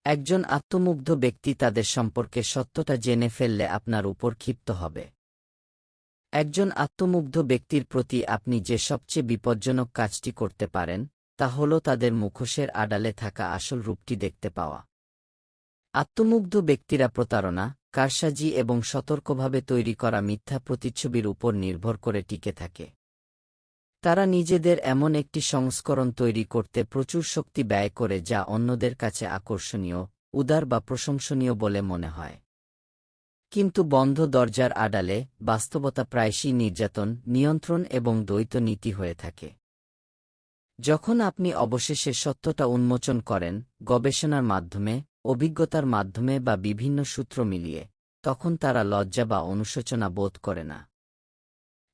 একজন আত্মমুগ্ধ ব্যক্তি তাদের সম্পর্কে সত্যটা জেনে ফেললে আপনার উপর ক্ষিপ্ত হবে। একজন আত্মমুগ্ধ ব্যক্তির প্রতি আপনি যে সবচেয়ে বিপজ্জনক কাজটি করতে পারেন, তা হল তাদের মুখোশের আড়ালে থাকা আসল রূপটি দেখতে পাওয়া। আত্মমুগ্ধ ব্যক্তিরা প্রতারণা, কারসাজি এবং সতর্কভাবে তৈরি করা মিথ্যা প্রতিচ্ছবির উপর নির্ভর করে টিকে থাকে। তারা নিজেদের এমন একটি সংস্করণ তৈরি করতে প্রচুর শক্তি ব্যয় করে যা অন্যদের কাছে আকর্ষণীয়, উদার বা প্রশংসনীয় বলে মনে হয়। কিন্তু বন্ধ দরজার আড়ালে বাস্তবতা প্রায়শই নির্যাতন, নিয়ন্ত্রণ এবং দ্বৈত নীতি হয়ে থাকে। যখন আপনি অবশেষে সত্যটা উন্মোচন করেন, গবেষণার মাধ্যমে, অভিজ্ঞতার মাধ্যমে বা বিভিন্ন সূত্র মিলিয়ে, তখন তারা লজ্জা বা অনুশোচনা বোধ করে না।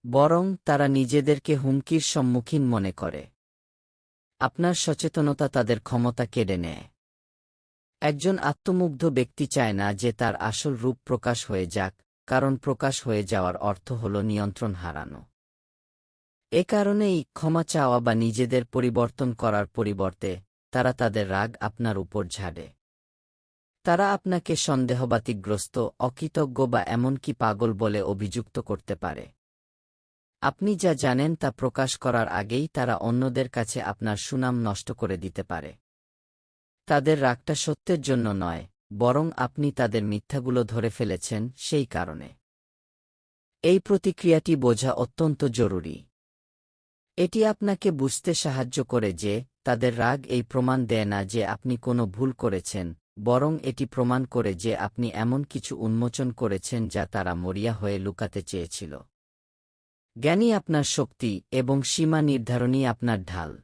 বরং তারা নিজেদেরকে হুমকির সম্মুখীন মনে করে। আপনার সচেতনতা তাদের ক্ষমতা কেড়ে নেয়। একজন আত্মমুগ্ধ ব্যক্তি চায় না যে তার আসল রূপ প্রকাশ হয়ে যাক, কারণ প্রকাশ হয়ে যাওয়ার অর্থ হল নিয়ন্ত্রণ হারানো। এ কারণেই ক্ষমা চাওয়া বা নিজেদের পরিবর্তন করার পরিবর্তে তারা তাদের রাগ আপনার উপর ঝাড়ে। তারা আপনাকে সন্দেহবাতিগ্রস্ত, অকৃতজ্ঞ বা এমনকি পাগল বলে অভিযুক্ত করতে পারে। আপনি যা জানেন তা প্রকাশ করার আগেই তারা অন্যদের কাছে আপনার সুনাম নষ্ট করে দিতে পারে। তাদের রাগটা সত্যের জন্য নয়, বরং আপনি তাদের মিথ্যাগুলো ধরে ফেলেছেন সেই কারণে। এই প্রতিক্রিয়াটি বোঝা অত্যন্ত জরুরি। এটি আপনাকে বুঝতে সাহায্য করে যে তাদের রাগ এই প্রমাণ দেয় না যে আপনি কোনো ভুল করেছেন, বরং এটি প্রমাণ করে যে আপনি এমন কিছু উন্মোচন করেছেন যা তারা মরিয়া হয়ে লুকাতে চেয়েছিল। জ্ঞানই আপনার শক্তি এবং সীমা নির্ধারণই আপনার ঢাল।